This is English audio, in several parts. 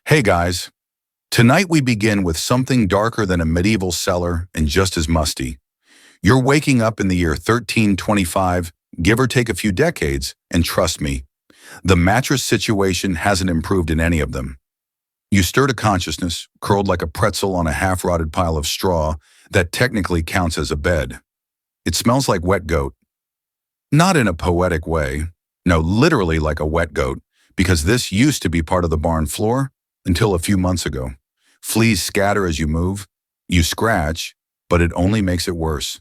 Hey guys, tonight we begin with something darker than a medieval cellar and just as musty. You're waking up in the year 1325, give or take a few decades, and trust me, the mattress situation hasn't improved in any of them. You stir to consciousness, curled like a pretzel on a half-rotted pile of straw that technically counts as a bed. It smells like wet goat. Not in a poetic way. No, literally like a wet goat, because this used to be part of the barn floor until a few months ago. Fleas scatter as you move. You scratch, but it only makes it worse.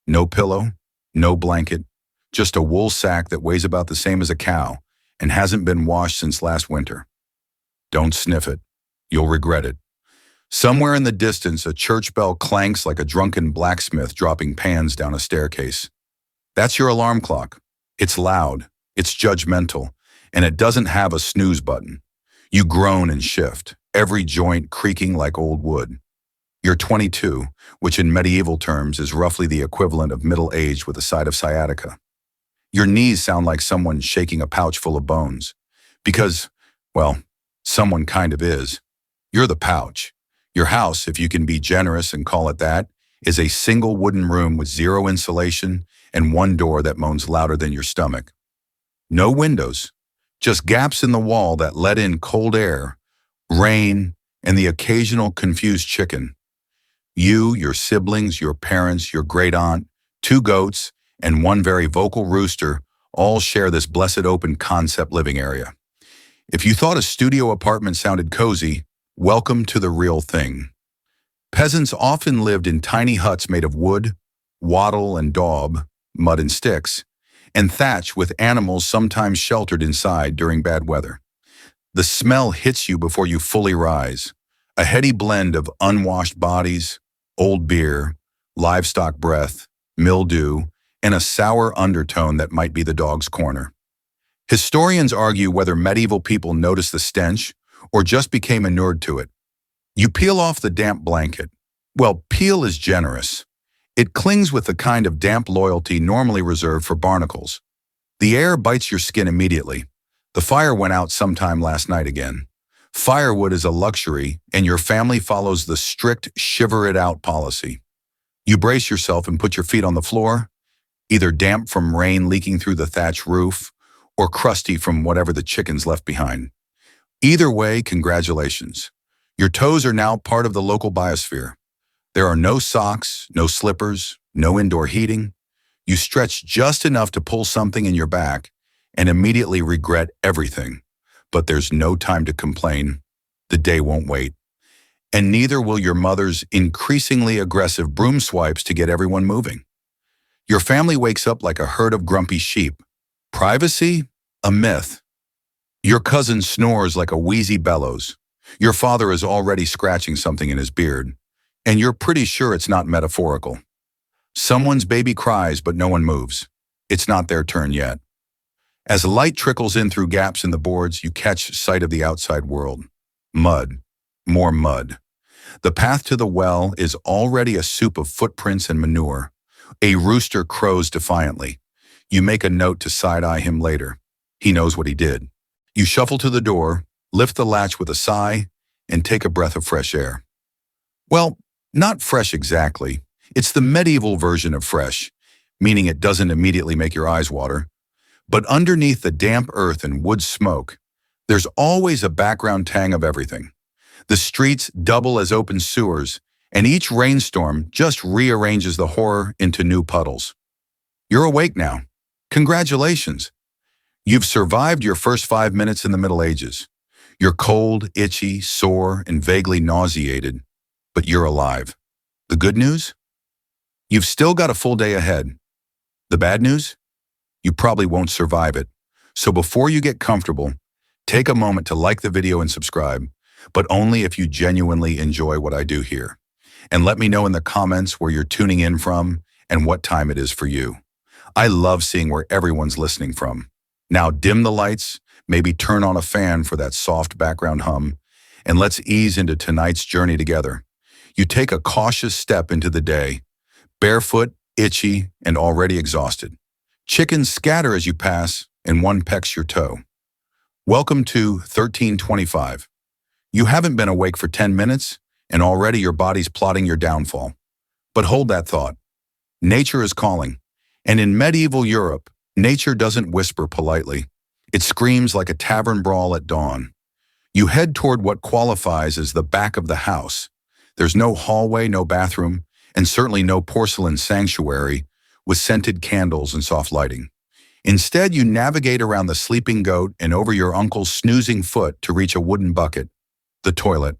No pillow, no blanket, just a wool sack that weighs about the same as a cow and hasn't been washed since last winter. Don't sniff it. You'll regret it. Somewhere in the distance, a church bell clanks like a drunken blacksmith dropping pans down a staircase. That's your alarm clock. It's loud, it's judgmental, and it doesn't have a snooze button. You groan and shift, every joint creaking like old wood. You're 22, which in medieval terms is roughly the equivalent of middle age with a side of sciatica. Your knees sound like someone shaking a pouch full of bones. Because, well, someone kind of is. You're the pouch. Your house, if you can be generous and call it that, is a single wooden room with zero insulation and one door that moans louder than your stomach. No windows, just gaps in the wall that let in cold air, rain, and the occasional confused chicken. You, your siblings, your parents, your great-aunt, two goats, and one very vocal rooster all share this blessed open concept living area. If you thought a studio apartment sounded cozy, welcome to the real thing. Peasants often lived in tiny huts made of wood, wattle and daub, mud and sticks, and thatch with animals sometimes sheltered inside during bad weather. The smell hits you before you fully rise, a heady blend of unwashed bodies, old beer, livestock breath, mildew, and a sour undertone that might be the dog's corner. Historians argue whether medieval people noticed the stench or just became inured to it. You peel off the damp blanket. Well, peel is generous. It clings with the kind of damp loyalty normally reserved for barnacles. The air bites your skin immediately. The fire went out sometime last night again. Firewood is a luxury, and your family follows the strict shiver-it-out policy. You brace yourself and put your feet on the floor, either damp from rain leaking through the thatch roof or crusty from whatever the chickens left behind. Either way, congratulations. Your toes are now part of the local biosphere. There are no socks, no slippers, no indoor heating. You stretch just enough to pull something in your back and immediately regret everything. But there's no time to complain. The day won't wait. And neither will your mother's increasingly aggressive broom swipes to get everyone moving. Your family wakes up like a herd of grumpy sheep. Privacy? A myth. Your cousin snores like a wheezy bellows. Your father is already scratching something in his beard. And you're pretty sure it's not metaphorical. Someone's baby cries, but no one moves. It's not their turn yet. As light trickles in through gaps in the boards, you catch sight of the outside world. Mud. More mud. The path to the well is already a soup of footprints and manure. A rooster crows defiantly. You make a note to side-eye him later. He knows what he did. You shuffle to the door, lift the latch with a sigh, and take a breath of fresh air. Well, not fresh exactly. It's the medieval version of fresh, meaning it doesn't immediately make your eyes water. But underneath the damp earth and wood smoke, there's always a background tang of everything. The streets double as open sewers, and each rainstorm just rearranges the horror into new puddles. You're awake now. Congratulations. You've survived your first 5 minutes in the Middle Ages. You're cold, itchy, sore, and vaguely nauseated, but you're alive. The good news? You've still got a full day ahead. The bad news? You probably won't survive it. So before you get comfortable, take a moment to like the video and subscribe, but only if you genuinely enjoy what I do here. And let me know in the comments where you're tuning in from and what time it is for you. I love seeing where everyone's listening from. Now dim the lights, maybe turn on a fan for that soft background hum, and let's ease into tonight's journey together. You take a cautious step into the day, barefoot, itchy, and already exhausted. Chickens scatter as you pass, and one pecks your toe. Welcome to 1325. You haven't been awake for 10 minutes, and already your body's plotting your downfall. But hold that thought. Nature is calling. And in medieval Europe, nature doesn't whisper politely. It screams like a tavern brawl at dawn. You head toward what qualifies as the back of the house. There's no hallway, no bathroom, and certainly no porcelain sanctuary with scented candles and soft lighting. Instead, you navigate around the sleeping goat and over your uncle's snoozing foot to reach a wooden bucket, the toilet.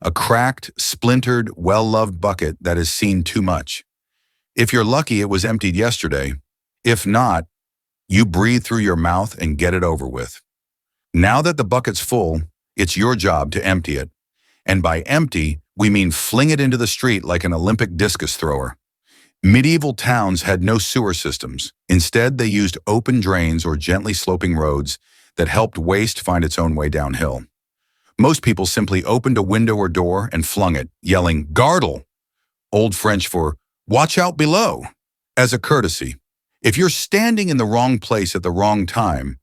A cracked, splintered, well-loved bucket that has seen too much. If you're lucky, it was emptied yesterday. If not, you breathe through your mouth and get it over with. Now that the bucket's full, it's your job to empty it. And by empty, we mean fling it into the street like an Olympic discus thrower. Medieval towns had no sewer systems. Instead, they used open drains or gently sloping roads that helped waste find its own way downhill. Most people simply opened a window or door and flung it, yelling, "Gardle," Old French for "watch out below," as a courtesy. If you're standing in the wrong place at the wrong time,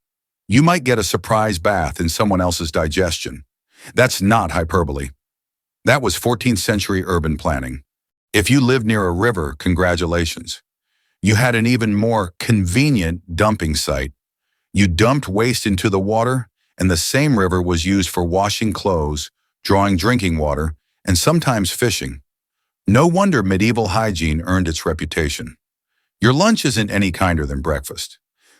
you might get a surprise bath in someone else's digestion. That's not hyperbole. That was 14th century urban planning. If you lived near a river, congratulations. You had an even more convenient dumping site. You dumped waste into the water, and the same river was used for washing clothes, drawing drinking water, and sometimes fishing. No wonder medieval hygiene earned its reputation. Your lunch isn't any kinder than breakfast.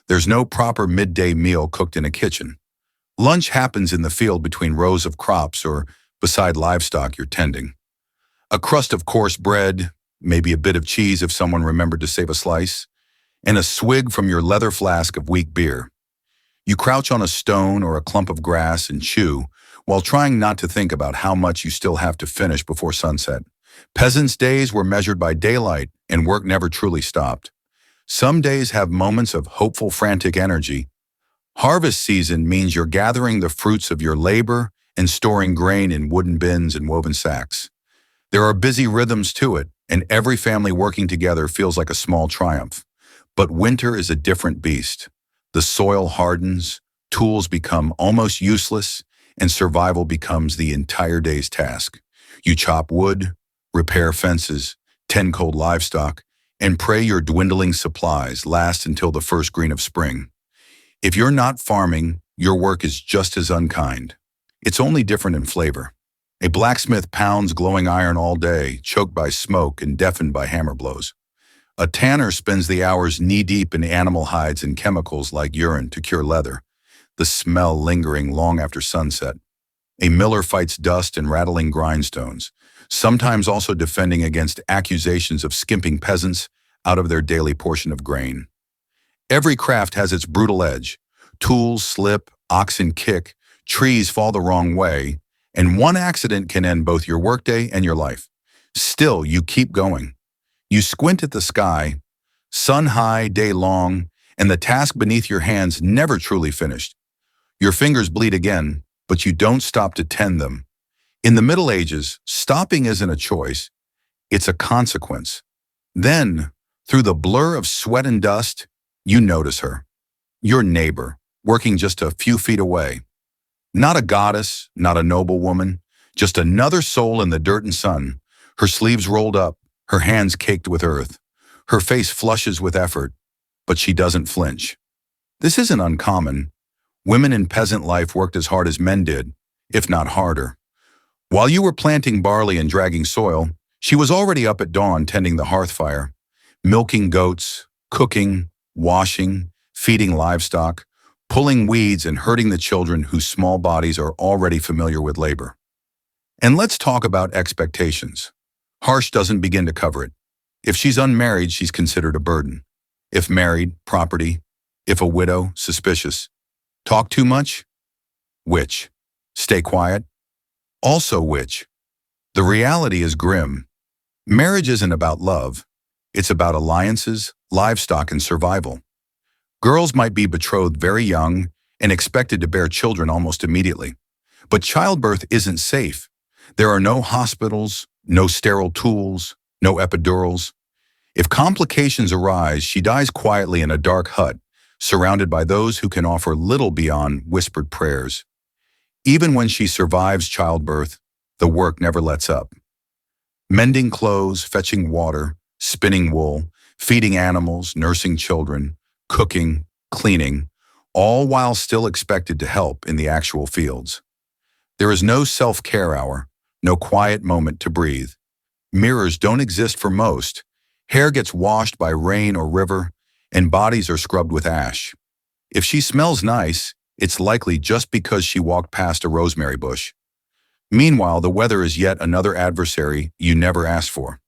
There's no proper midday meal cooked in a kitchen. Lunch happens in the field between rows of crops or beside livestock you're tending. A crust of coarse bread, maybe a bit of cheese if someone remembered to save a slice, and a swig from your leather flask of weak beer. You crouch on a stone or a clump of grass and chew, while trying not to think about how much you still have to finish before sunset. Peasants' days were measured by daylight, and work never truly stopped. Some days have moments of hopeful, frantic energy. Harvest season means you're gathering the fruits of your labor and storing grain in wooden bins and woven sacks. There are busy rhythms to it, and every family working together feels like a small triumph. But winter is a different beast. The soil hardens, tools become almost useless, and survival becomes the entire day's task. You chop wood, repair fences, tend cold livestock, and pray your dwindling supplies last until the first green of spring. If you're not farming, your work is just as unkind. It's only different in flavor. A blacksmith pounds glowing iron all day, choked by smoke and deafened by hammer blows. A tanner spends the hours knee-deep in animal hides and chemicals like urine to cure leather, the smell lingering long after sunset. A miller fights dust and rattling grindstones, sometimes also defending against accusations of skimping peasants out of their daily portion of grain. Every craft has its brutal edge. Tools slip, oxen kick, trees fall the wrong way, and one accident can end both your workday and your life. Still, you keep going. You squint at the sky, sun high, day long, and the task beneath your hands never truly finished. Your fingers bleed again, but you don't stop to tend them. In the Middle Ages, stopping isn't a choice, it's a consequence. Then, through the blur of sweat and dust, you notice her. Your neighbor, working just a few feet away. Not a goddess, not a noble woman, just another soul in the dirt and sun, her sleeves rolled up, her hands caked with earth. Her face flushes with effort, but she doesn't flinch. This isn't uncommon. Women in peasant life worked as hard as men did, if not harder. While you were planting barley and dragging soil, she was already up at dawn tending the hearth fire, milking goats, cooking, washing, feeding livestock, pulling weeds and herding the children whose small bodies are already familiar with labor. And let's talk about expectations. Harsh doesn't begin to cover it. If she's unmarried, she's considered a burden. If married, property. If a widow, suspicious. Talk too much? Witch. Stay quiet? Also witch. The reality is grim. Marriage isn't about love. It's about alliances, livestock, and survival. Girls might be betrothed very young and expected to bear children almost immediately. But childbirth isn't safe. There are no hospitals, no sterile tools, no epidurals. If complications arise, she dies quietly in a dark hut, surrounded by those who can offer little beyond whispered prayers. Even when she survives childbirth, the work never lets up. Mending clothes, fetching water, spinning wool, feeding animals, nursing children, cooking, cleaning, all while still expected to help in the actual fields. There is no self-care hour, no quiet moment to breathe. Mirrors don't exist for most. Hair gets washed by rain or river, and bodies are scrubbed with ash. If she smells nice, it's likely just because she walked past a rosemary bush. Meanwhile, the weather is yet another adversary you never asked for.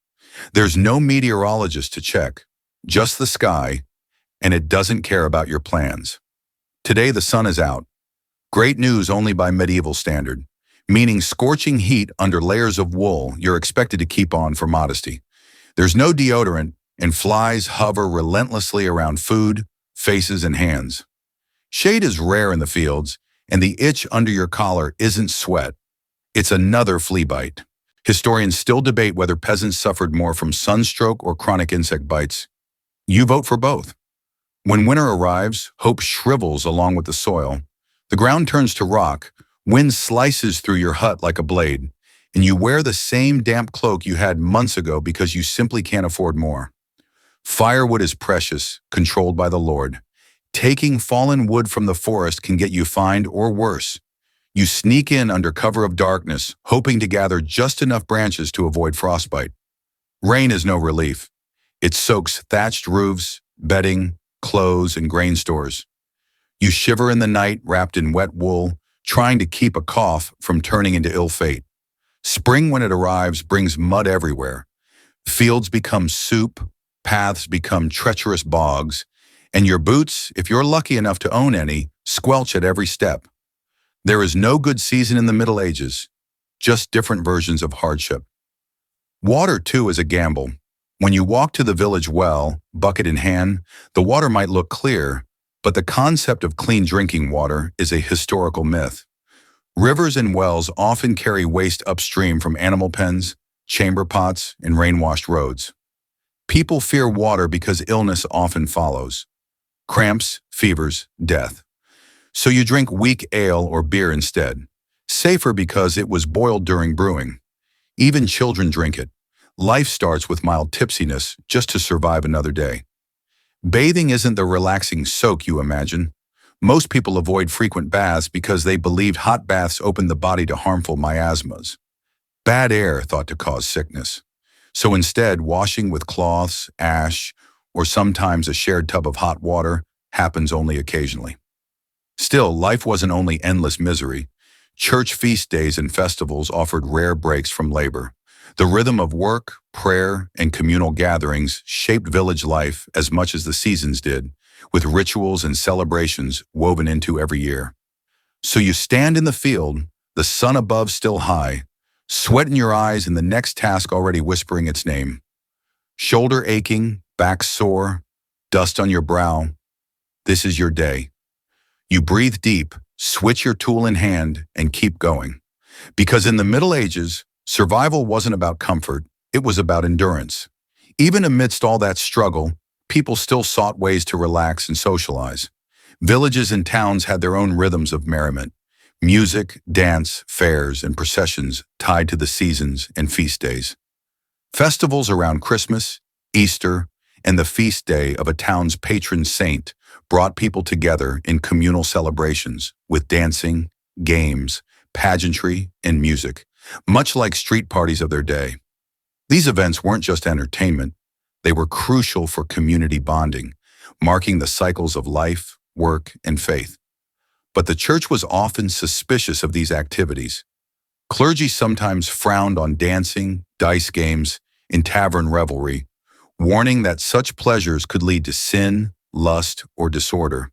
There's no meteorologist to check, just the sky, and it doesn't care about your plans. Today the sun is out. Great news only by medieval standard, meaning scorching heat under layers of wool you're expected to keep on for modesty. There's no deodorant, and flies hover relentlessly around food, faces, and hands. Shade is rare in the fields, and the itch under your collar isn't sweat. It's another flea bite. Historians still debate whether peasants suffered more from sunstroke or chronic insect bites. You vote for both. When winter arrives, hope shrivels along with the soil. The ground turns to rock, wind slices through your hut like a blade, and you wear the same damp cloak you had months ago because you simply can't afford more. Firewood is precious, controlled by the Lord. Taking fallen wood from the forest can get you fined or worse. You sneak in under cover of darkness, hoping to gather just enough branches to avoid frostbite. Rain is no relief. It soaks thatched roofs, bedding, clothes, and grain stores. You shiver in the night wrapped in wet wool, trying to keep a cough from turning into ill fate. Spring, when it arrives, brings mud everywhere. Fields become soup, paths become treacherous bogs, and your boots, if you're lucky enough to own any, squelch at every step. There is no good season in the Middle Ages, just different versions of hardship. Water, too, is a gamble. When you walk to the village well, bucket in hand, the water might look clear, but the concept of clean drinking water is a historical myth. Rivers and wells often carry waste upstream from animal pens, chamber pots, and rain-washed roads. People fear water because illness often follows. Cramps, fevers, death. So you drink weak ale or beer instead. Safer because it was boiled during brewing. Even children drink it. Life starts with mild tipsiness just to survive another day. Bathing isn't the relaxing soak you imagine. Most people avoid frequent baths because they believed hot baths opened the body to harmful miasmas. Bad air thought to cause sickness. So instead, washing with cloths, ash, or sometimes a shared tub of hot water happens only occasionally. Still, life wasn't only endless misery. Church feast days and festivals offered rare breaks from labor. The rhythm of work, prayer, and communal gatherings shaped village life as much as the seasons did, with rituals and celebrations woven into every year. So you stand in the field, the sun above still high, sweat in your eyes and the next task already whispering its name. Shoulder aching, back sore, dust on your brow. This is your day. You breathe deep, switch your tool in hand, and keep going. Because in the Middle Ages, survival wasn't about comfort, it was about endurance. Even amidst all that struggle, people still sought ways to relax and socialize. Villages and towns had their own rhythms of merriment. Music, dance, fairs, and processions tied to the seasons and feast days. Festivals around Christmas, Easter, and the feast day of a town's patron saint brought people together in communal celebrations with dancing, games, pageantry, and music, much like street parties of their day. These events weren't just entertainment, they were crucial for community bonding, marking the cycles of life, work, and faith. But the church was often suspicious of these activities. Clergy sometimes frowned on dancing, dice games, and tavern revelry, warning that such pleasures could lead to sin, lust, or disorder.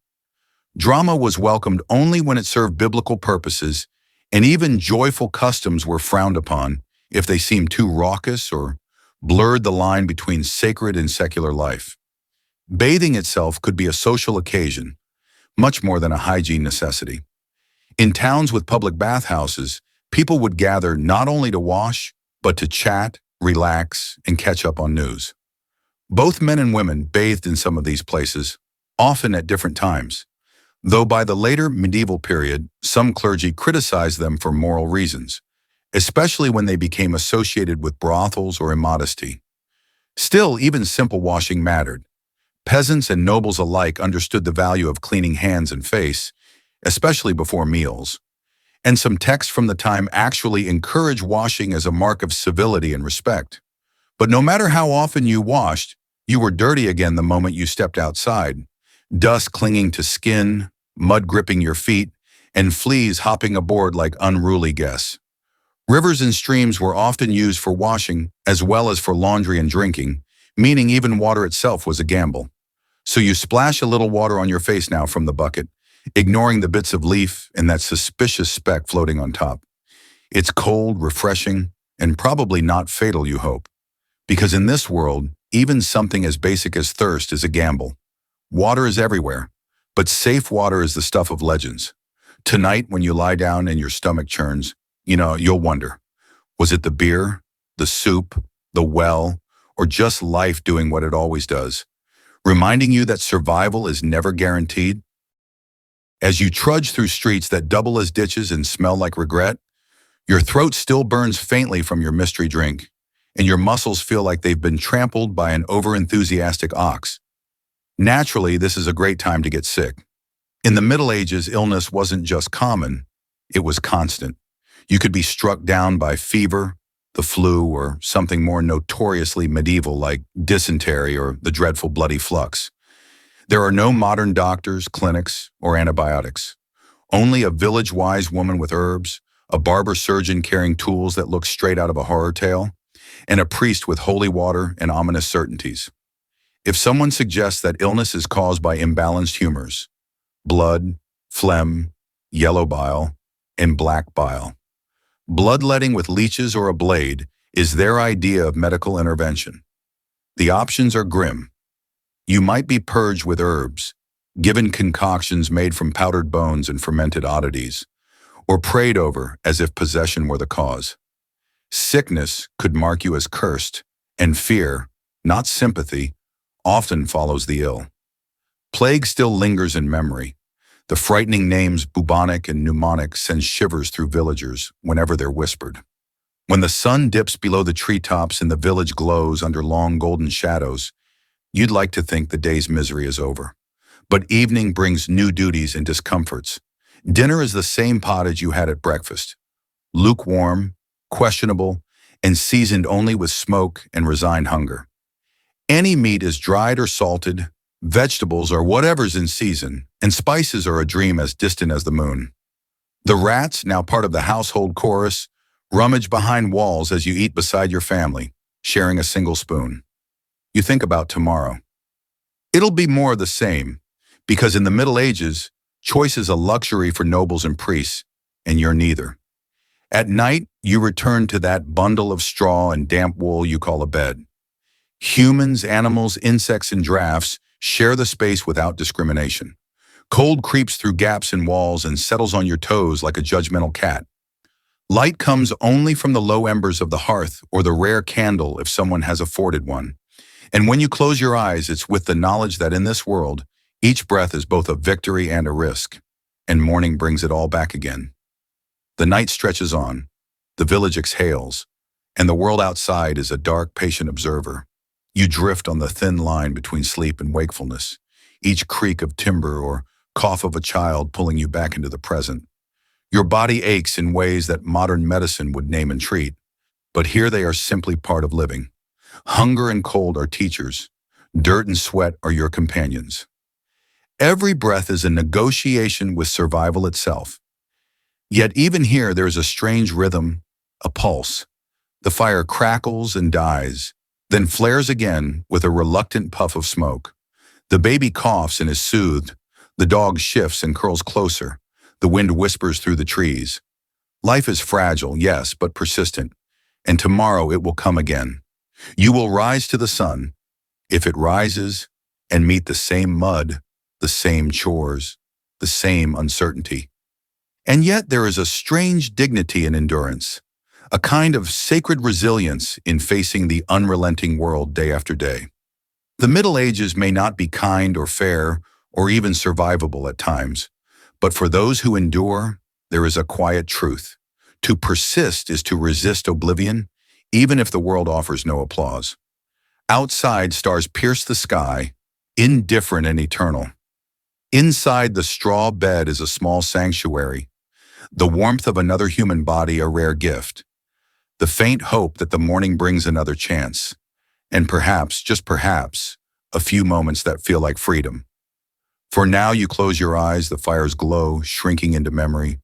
Drama was welcomed only when it served biblical purposes, and even joyful customs were frowned upon if they seemed too raucous or blurred the line between sacred and secular life. Bathing itself could be a social occasion, much more than a hygiene necessity. In towns with public bathhouses, people would gather not only to wash, but to chat, relax, and catch up on news. Both men and women bathed in some of these places, often at different times. Though by the later medieval period, some clergy criticized them for moral reasons, especially when they became associated with brothels or immodesty. Still, even simple washing mattered. Peasants and nobles alike understood the value of cleaning hands and face, especially before meals. And some texts from the time actually encourage washing as a mark of civility and respect. But no matter how often you washed, you were dirty again the moment you stepped outside. Dust clinging to skin, mud gripping your feet, and fleas hopping aboard like unruly guests. Rivers and streams were often used for washing as well as for laundry and drinking, meaning even water itself was a gamble. So you splash a little water on your face now from the bucket, ignoring the bits of leaf and that suspicious speck floating on top. It's cold, refreshing, and probably not fatal, you hope. Because in this world, even something as basic as thirst is a gamble. Water is everywhere, but safe water is the stuff of legends. Tonight, when you lie down and your stomach churns, you'll wonder, was it the beer, the soup, the well, or just life doing what it always does, reminding you that survival is never guaranteed? As you trudge through streets that double as ditches and smell like regret, your throat still burns faintly from your mystery drink, and your muscles feel like they've been trampled by an over-enthusiastic ox. Naturally, this is a great time to get sick. In the Middle Ages, illness wasn't just common, it was constant. You could be struck down by fever, the flu, or something more notoriously medieval like dysentery or the dreadful bloody flux. There are no modern doctors, clinics, or antibiotics. Only a village-wise woman with herbs, a barber surgeon carrying tools that look straight out of a horror tale, and a priest with holy water and ominous certainties. If someone suggests that illness is caused by imbalanced humors, blood, phlegm, yellow bile, and black bile, bloodletting with leeches or a blade is their idea of medical intervention. The options are grim. You might be purged with herbs, given concoctions made from powdered bones and fermented oddities, or prayed over as if possession were the cause. Sickness could mark you as cursed, and fear, not sympathy, often follows the ill. Plague still lingers in memory. The frightening names bubonic and pneumonic send shivers through villagers whenever they're whispered. When the sun dips below the treetops and the village glows under long golden shadows, you'd like to think the day's misery is over. But evening brings new duties and discomforts. Dinner is the same pottage you had at breakfast. Lukewarm, questionable, and seasoned only with smoke and resigned hunger. Any meat is dried or salted, vegetables are whatever's in season, and spices are a dream as distant as the moon. The rats, now part of the household chorus, rummage behind walls as you eat beside your family, sharing a single spoon. You think about tomorrow. It'll be more of the same, because in the Middle Ages, choice is a luxury for nobles and priests, and you're neither. At night, you return to that bundle of straw and damp wool you call a bed. Humans, animals, insects, and drafts share the space without discrimination. Cold creeps through gaps in walls and settles on your toes like a judgmental cat. Light comes only from the low embers of the hearth or the rare candle if someone has afforded one. And when you close your eyes, it's with the knowledge that in this world, each breath is both a victory and a risk, and morning brings it all back again. The night stretches on, the village exhales, and the world outside is a dark, patient observer. You drift on the thin line between sleep and wakefulness, each creak of timber or cough of a child pulling you back into the present. Your body aches in ways that modern medicine would name and treat, but here they are simply part of living. Hunger and cold are teachers. Dirt and sweat are your companions. Every breath is a negotiation with survival itself. Yet even here there is a strange rhythm, a pulse. The fire crackles and dies, then flares again with a reluctant puff of smoke. The baby coughs and is soothed. The dog shifts and curls closer. The wind whispers through the trees. Life is fragile, yes, but persistent. And tomorrow it will come again. You will rise to the sun, if it rises, and meet the same mud, the same chores, the same uncertainty. And yet there is a strange dignity in endurance, a kind of sacred resilience in facing the unrelenting world day after day. The Middle Ages may not be kind or fair or even survivable at times, But for those who endure, there is a quiet truth. To persist is to resist oblivion, even if the world offers no applause. Outside, stars pierce the sky, indifferent and eternal. Inside the straw bed is a small sanctuary, the warmth of another human body a rare gift, the faint hope that the morning brings another chance, and perhaps, just perhaps, a few moments that feel like freedom. For now you close your eyes, the fire's glow shrinking into memory,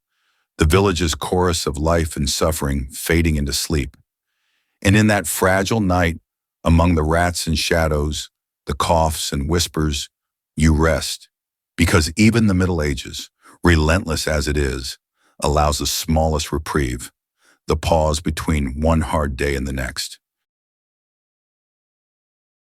the village's chorus of life and suffering fading into sleep. And in that fragile night, among the rats and shadows, the coughs and whispers, you rest, because even the Middle Ages, relentless as it is, allows the smallest reprieve, the pause between one hard day and the next.